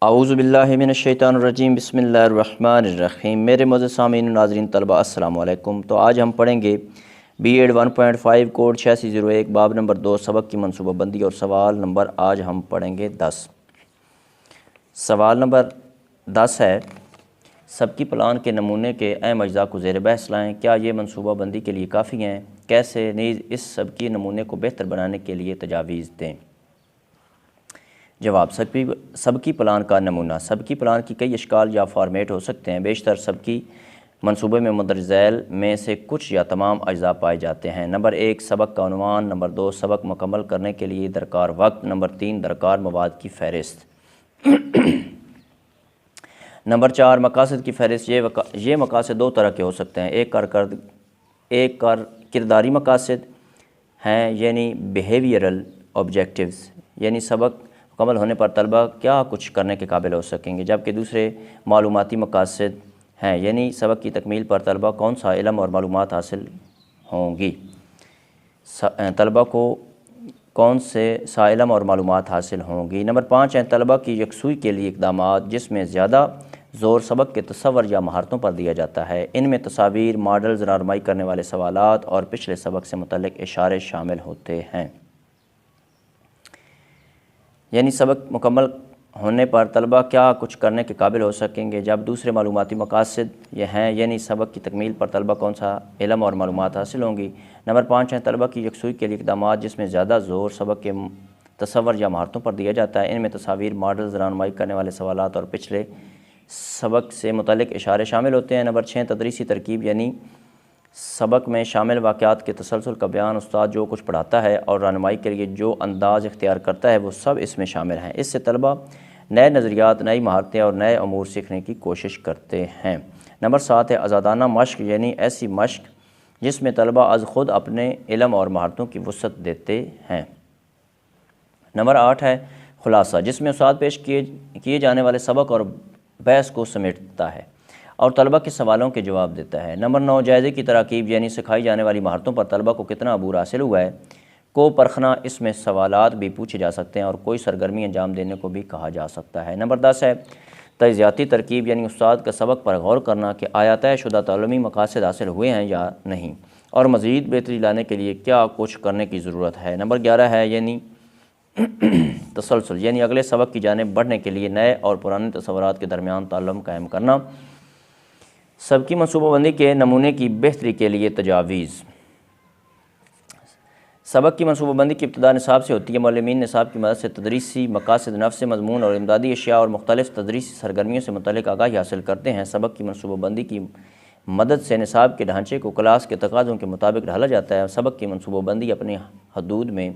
اعوذ باللہ من الشیطان الرجیم بسم اللہ الرحمن الرحیم۔ میرے معزز سامعین و ناظرین طلبہ السلام علیکم۔ تو آج ہم پڑھیں گے بی ایڈ 1.5 کوڈ 8601 باب نمبر 2 سبق کی منصوبہ بندی اور سوال نمبر آج ہم پڑھیں گے 10۔ سوال نمبر 10 ہے، سبکی پلان کے نمونے کے اہم اجزاء کو زیر بحث لائیں۔ کیا یہ منصوبہ بندی کے لیے کافی ہیں؟ کیسے نیز اس سبکی نمونے کو بہتر بنانے کے لیے تجاویز دیں؟ جواب، سبکی پلان کا نمونہ۔ سبکی پلان کی کئی اشکال یا فارمیٹ ہو سکتے ہیں۔ بیشتر سبکی منصوبے میں مندرجہ ذیل میں سے کچھ یا تمام اجزاء پائے جاتے ہیں۔ نمبر 1 سبق کا عنوان، نمبر 2 سبق مکمل کرنے کے لیے درکار وقت، نمبر 3 درکار مواد کی فہرست، نمبر 4 مقاصد کی فہرست۔ یہ مقاصد دو طرح کے ہو سکتے ہیں، ایک کرداری مقاصد ہیں یعنی بیہیویئرل آبجیکٹیوز، یعنی سبق مکمل ہونے پر طلبہ کیا کچھ کرنے کے قابل ہو سکیں گے، جبکہ دوسرے معلوماتی مقاصد ہیں یعنی سبق کی تکمیل پر طلبہ کون سا علم اور معلومات حاصل ہوں گی، طلبہ کو کون سے سا علم اور معلومات حاصل ہوں گی۔ نمبر 5 ہیں طلبہ کی یکسوئی کے لیے اقدامات، جس میں زیادہ زور سبق کے تصور یا مہارتوں پر دیا جاتا ہے۔ ان میں تصاویر، ماڈلز، رہنمائی کرنے والے سوالات اور پچھلے سبق سے متعلق اشارے شامل ہوتے ہیں۔ یعنی سبق مکمل ہونے پر طلبہ کیا کچھ کرنے کے قابل ہو سکیں گے، جب دوسرے معلوماتی مقاصد یہ ہیں یعنی سبق کی تکمیل پر طلبہ کون سا علم اور معلومات حاصل ہوں گی۔ نمبر 5 ہیں طلبہ کی یکسوئی کے لیے اقدامات، جس میں زیادہ زور سبق کے تصور یا مہارتوں پر دیا جاتا ہے۔ ان میں تصاویر، ماڈلز، رہنمائی کرنے والے سوالات اور پچھلے سبق سے متعلق اشارے شامل ہوتے ہیں۔ نمبر 6 تدریسی ترکیب، یعنی سبق میں شامل واقعات کے تسلسل کا بیان، استاد جو کچھ پڑھاتا ہے اور رہنمائی کے لیے جو انداز اختیار کرتا ہے وہ سب اس میں شامل ہیں۔ اس سے طلبہ نئے نظریات، نئی مہارتیں اور نئے امور سیکھنے کی کوشش کرتے ہیں۔ نمبر 7 ہے آزادانہ مشق، یعنی ایسی مشق جس میں طلبہ از خود اپنے علم اور مہارتوں کی وسعت دیتے ہیں۔ نمبر 8 ہے خلاصہ، جس میں استاد پیش کیے جانے والے سبق اور بحث کو سمیٹتا ہے اور طلبہ کے سوالوں کے جواب دیتا ہے۔ نمبر 9 جائزے کی تراکیب، یعنی سکھائی جانے والی مہارتوں پر طلبہ کو کتنا عبور حاصل ہوا ہے کو پرکھنا۔ اس میں سوالات بھی پوچھے جا سکتے ہیں اور کوئی سرگرمی انجام دینے کو بھی کہا جا سکتا ہے۔ نمبر 10 ہے تجزیاتی ترکیب، یعنی استاد کا سبق پر غور کرنا کہ آیا طے شدہ تعلیمی مقاصد حاصل ہوئے ہیں یا نہیں اور مزید بہتری لانے کے لیے کیا کچھ کرنے کی ضرورت ہے۔ نمبر 11 ہے یعنی تسلسل، یعنی اگلے سبق کی جانب بڑھنے کے لیے نئے اور پرانے تصورات کے درمیان تعلم قائم کرنا۔ سبکی منصوبہ بندی کے نمونے کی بہتری کے لیے تجاویز۔ سبق کی منصوبہ بندی کی ابتدا نصاب سے ہوتی ہے۔ معلمین نصاب کی مدد سے تدریسی مقاصد، نفس مضمون اور امدادی اشیاء اور مختلف تدریسی سرگرمیوں سے متعلق آگاہی حاصل کرتے ہیں۔ سبق کی منصوبہ بندی کی مدد سے نصاب کے ڈھانچے کو کلاس کے تقاضوں کے مطابق ڈھالا جاتا ہے۔ سبق کی منصوبہ بندی اپنی حدود میں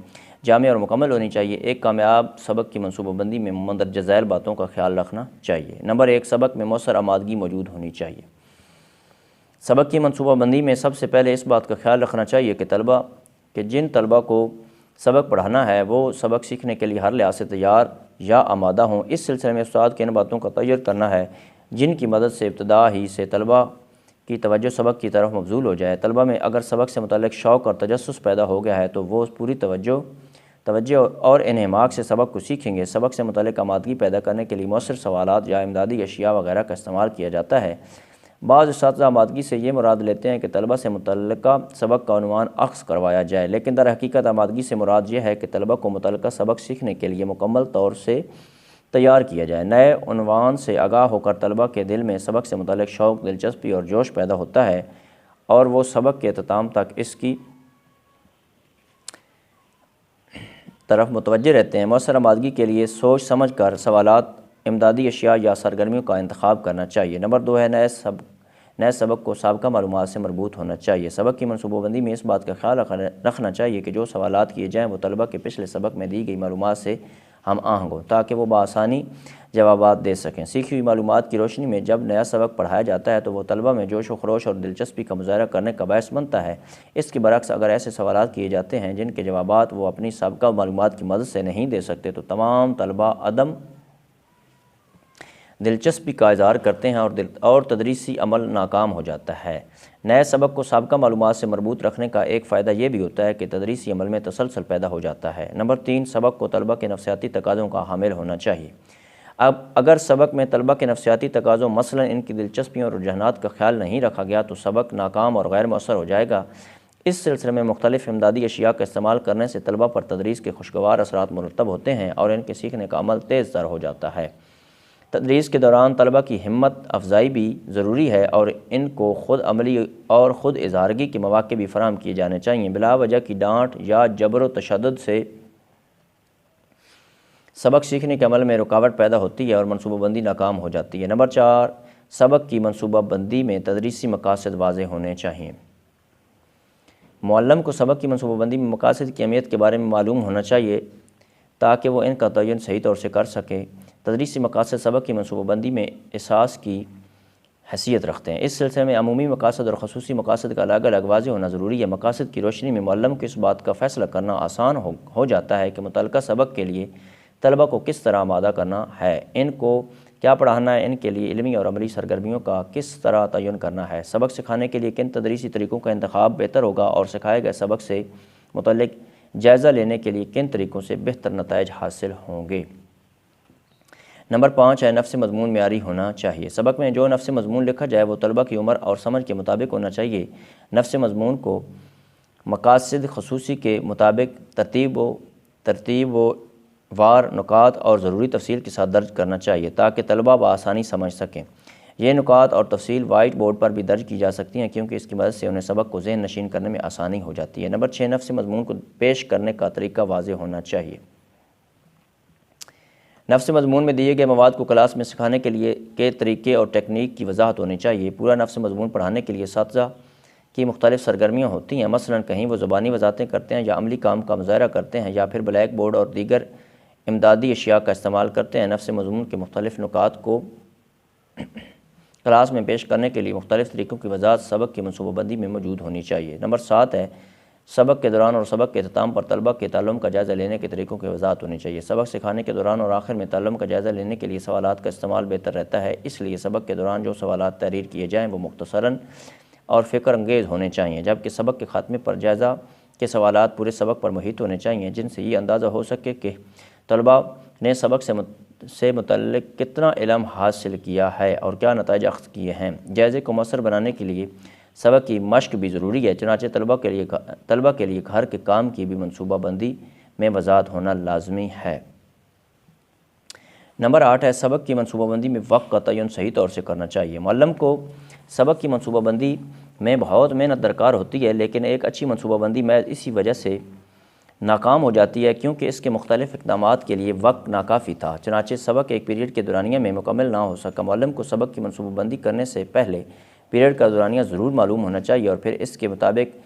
جامع اور مکمل ہونی چاہیے۔ ایک کامیاب سبق کی منصوبہ بندی میں مندرجہ ذیل باتوں کا خیال رکھنا چاہیے۔ نمبر 1 سبق میں مؤثر آمادگی موجود ہونی چاہیے۔ سبق کی منصوبہ بندی میں سب سے پہلے اس بات کا خیال رکھنا چاہیے کہ جن طلبہ کو سبق پڑھانا ہے وہ سبق سیکھنے کے لیے ہر لحاظ سے تیار یا آمادہ ہوں۔ اس سلسلے میں استاد کے ان باتوں کا تعین کرنا ہے جن کی مدد سے ابتدا ہی سے طلبہ کی توجہ سبق کی طرف مبذول ہو جائے۔ طلبہ میں اگر سبق سے متعلق شوق اور تجسس پیدا ہو گیا ہے تو وہ پوری توجہ اور انہماک سے سبق کو سیکھیں گے۔ سبق سے متعلق آمادگی پیدا کرنے کے لیے مؤثر سوالات یا امدادی اشیاء وغیرہ کا استعمال کیا جاتا ہے۔ بعض اساتذہ آمادگی سے یہ مراد لیتے ہیں کہ طلبہ سے متعلقہ سبق کا عنوان اخذ کروایا جائے، لیکن در حقیقت آمادگی سے مراد یہ ہے کہ طلبہ کو متعلقہ سبق سیکھنے کے لیے مکمل طور سے تیار کیا جائے۔ نئے عنوان سے آگاہ ہو کر طلبہ کے دل میں سبق سے متعلق شوق، دلچسپی اور جوش پیدا ہوتا ہے اور وہ سبق کے اختتام تک اس کی طرف متوجہ رہتے ہیں۔ مؤثر آمادگی کے لیے سوچ سمجھ کر سوالات، امدادی اشیاء یا سرگرمیوں کا انتخاب کرنا چاہیے۔ نمبر 2 ہے نئے سبق کو سابقہ معلومات سے مربوط ہونا چاہیے۔ سبق کی منصوبہ بندی میں اس بات کا خیال رکھنا چاہیے کہ جو سوالات کیے جائیں وہ طلبہ کے پچھلے سبق میں دی گئی معلومات سے ہم آہنگ ہوں تاکہ وہ بآسانی جوابات دے سکیں۔ سیکھی ہوئی معلومات کی روشنی میں جب نیا سبق پڑھایا جاتا ہے تو وہ طلبہ میں جوش و خروش اور دلچسپی کا مظاہرہ کرنے کا باعث بنتا ہے۔ اس کے برعکس اگر ایسے سوالات کیے جاتے ہیں جن کے جوابات وہ اپنی سابقہ معلومات کی مدد سے نہیں دے سکتے تو تمام طلبہ عدم دلچسپی کا اظہار کرتے ہیں اور تدریسی عمل ناکام ہو جاتا ہے۔ نئے سبق کو سابقہ معلومات سے مربوط رکھنے کا ایک فائدہ یہ بھی ہوتا ہے کہ تدریسی عمل میں تسلسل پیدا ہو جاتا ہے۔ نمبر 3 سبق کو طلبہ کے نفسیاتی تقاضوں کا حامل ہونا چاہیے۔ اب اگر سبق میں طلبہ کے نفسیاتی تقاضوں مثلا ان کی دلچسپیوں اور رجحانات کا خیال نہیں رکھا گیا تو سبق ناکام اور غیر مؤثر ہو جائے گا۔ اس سلسلے میں مختلف امدادی اشیاء کا استعمال کرنے سے طلبہ پر تدریس کے خوشگوار اثرات مرتب ہوتے ہیں اور ان کے سیکھنے کا عمل تیز تر ہو جاتا ہے۔ تدریس کے دوران طلبہ کی ہمت افزائی بھی ضروری ہے اور ان کو خود عملی اور خود اظہارگی کے مواقع بھی فراہم کیے جانے چاہئیں۔ بلا وجہ کی ڈانٹ یا جبر و تشدد سے سبق سیکھنے کے عمل میں رکاوٹ پیدا ہوتی ہے اور منصوبہ بندی ناکام ہو جاتی ہے۔ نمبر 4، سبق کی منصوبہ بندی میں تدریسی مقاصد واضح ہونے چاہئیں۔ معلم کو سبق کی منصوبہ بندی میں مقاصد کی اہمیت کے بارے میں معلوم ہونا چاہیے تاکہ وہ ان کا تعین صحیح طور سے کر سکے۔ تدریسی مقاصد سبق کی منصوبہ بندی میں اساس کی حیثیت رکھتے ہیں۔ اس سلسلے میں عمومی مقاصد اور خصوصی مقاصد کا الگ الگ واضح ہونا ضروری ہے۔ مقاصد کی روشنی میں معلم کو اس بات کا فیصلہ کرنا آسان ہو جاتا ہے کہ متعلقہ سبق کے لیے طلبہ کو کس طرح آمادہ کرنا ہے، ان کو کیا پڑھانا ہے، ان کے لیے علمی اور عملی سرگرمیوں کا کس طرح تعین کرنا ہے، سبق سکھانے کے لیے کن تدریسی طریقوں کا انتخاب بہتر ہوگا اور سکھائے گئے سبق سے متعلق جائزہ لینے کے لیے کن طریقوں سے بہتر نتائج حاصل ہوں گے۔ نمبر 5 ہے نفس مضمون معیاری ہونا چاہیے۔ سبق میں جو نفس مضمون لکھا جائے وہ طلبہ کی عمر اور سمجھ کے مطابق ہونا چاہیے۔ نفس مضمون کو مقاصد خصوصی کے مطابق ترتیب و وار نکات اور ضروری تفصیل کے ساتھ درج کرنا چاہیے تاکہ طلبہ بآسانی سمجھ سکیں۔ یہ نکات اور تفصیل وائٹ بورڈ پر بھی درج کی جا سکتی ہیں کیونکہ اس کی مدد سے انہیں سبق کو ذہن نشین کرنے میں آسانی ہو جاتی ہے۔ نمبر 6، نفس مضمون کو پیش کرنے کا طریقہ واضح ہونا چاہیے۔ نفس مضمون میں دیے گئے مواد کو کلاس میں سکھانے کے لیے کے طریقے اور ٹیکنیک کی وضاحت ہونی چاہیے۔ پورا نفس مضمون پڑھانے کے لیے اساتذہ کی مختلف سرگرمیاں ہوتی ہیں، مثلا کہیں وہ زبانی وضاحتیں کرتے ہیں یا عملی کام کا مظاہرہ کرتے ہیں یا پھر بلیک بورڈ اور دیگر امدادی اشیاء کا استعمال کرتے ہیں۔ نفس مضمون کے مختلف نکات کو کلاس میں پیش کرنے کے لیے مختلف طریقوں کی وضاحت سبق کی منصوبہ بندی میں موجود ہونی چاہیے۔ نمبر 7 ہے سبق کے دوران اور سبق کے اختتام پر طلبہ کے تعلم کا جائزہ لینے کے طریقوں کی وضاحت ہونی چاہیے۔ سبق سکھانے کے دوران اور آخر میں تعلم کا جائزہ لینے کے لیے سوالات کا استعمال بہتر رہتا ہے، اس لیے سبق کے دوران جو سوالات تحریر کیے جائیں وہ مختصراً اور فکر انگیز ہونے چاہئیں، جبکہ سبق کے خاتمے پر جائزہ کے سوالات پورے سبق پر محیط ہونے چاہئیں جن سے یہ اندازہ ہو سکے کہ طلبہ نے سبق سے متعلق کتنا علم حاصل کیا ہے اور کیا نتائج اخذ کیے ہیں۔ جائزے کو مؤثر بنانے کے لیے سبق کی مشق بھی ضروری ہے، چنانچہ طلبہ کے لیے گھر کے کام کی بھی منصوبہ بندی میں وضاحت ہونا لازمی ہے۔ نمبر 8 ہے سبق کی منصوبہ بندی میں وقت کا تعین صحیح طور سے کرنا چاہیے۔ معلم کو سبق کی منصوبہ بندی میں بہت محنت درکار ہوتی ہے، لیکن ایک اچھی منصوبہ بندی محض اسی وجہ سے ناکام ہو جاتی ہے کیونکہ اس کے مختلف اقدامات کے لیے وقت ناکافی تھا، چنانچہ سبق ایک پیریڈ کے دورانیہ میں مکمل نہ ہو سکا۔ معلم کو سبق کی منصوبہ بندی کرنے سے پہلے پیریڈ کا دورانیہ ضرور معلوم ہونا چاہیے اور پھر اس کے مطابق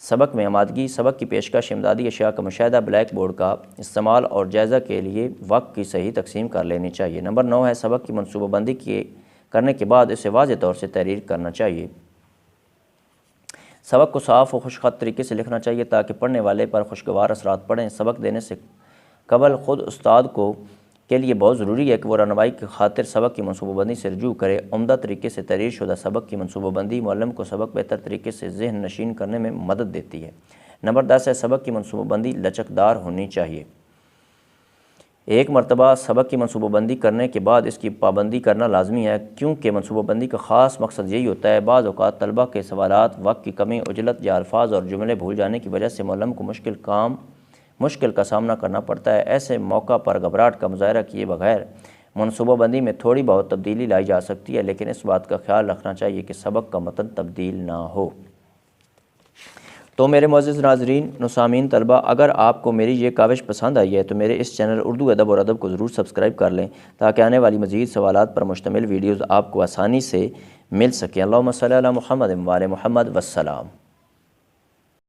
سبق میں آمادگی، سبق کی پیشکش، امدادی اشیاء کا مشاہدہ، بلیک بورڈ کا استعمال اور جائزہ کے لیے وقت کی صحیح تقسیم کر لینی چاہیے۔ نمبر 9 ہے سبق کی منصوبہ بندی کرنے کے بعد اسے واضح طور سے تحریر کرنا چاہیے۔ سبق کو صاف و خوش خط طریقے سے لکھنا چاہیے تاکہ پڑھنے والے پر خوشگوار اثرات پڑیں۔ سبق دینے سے قبل خود استاد کے لیے بہت ضروری ہے کہ وہ رہنمائی کی خاطر سبق کی منصوبہ بندی سے رجوع کرے۔ عمدہ طریقے سے تحریر شدہ سبق کی منصوبہ بندی معلم کو سبق بہتر طریقے سے ذہن نشین کرنے میں مدد دیتی ہے۔ نمبر 10 ہے سبق کی منصوبہ بندی لچکدار ہونی چاہیے۔ ایک مرتبہ سبق کی منصوبہ بندی کرنے کے بعد اس کی پابندی کرنا لازمی ہے کیونکہ منصوبہ بندی کا خاص مقصد یہی ہوتا ہے۔ بعض اوقات طلبہ کے سوالات، وقت کی کمی، عجلت یا الفاظ اور جملے بھول جانے کی وجہ سے معلم کو مشکل کا سامنا کرنا پڑتا ہے۔ ایسے موقع پر گھبراہٹ کا مظاہرہ کیے بغیر منصوبہ بندی میں تھوڑی بہت تبدیلی لائی جا سکتی ہے، لیکن اس بات کا خیال رکھنا چاہیے کہ سبق کا متن تبدیل نہ ہو۔ تو میرے معزز ناظرین سامعین طلبہ، اگر آپ کو میری یہ کاوش پسند آئی ہے تو میرے اس چینل اردو ادب اور ادب کو ضرور سبسکرائب کر لیں تاکہ آنے والی مزید سوالات پر مشتمل ویڈیوز آپ کو آسانی سے مل سکیں۔ اللہم صلی علی محمد و آل محمد والسلام۔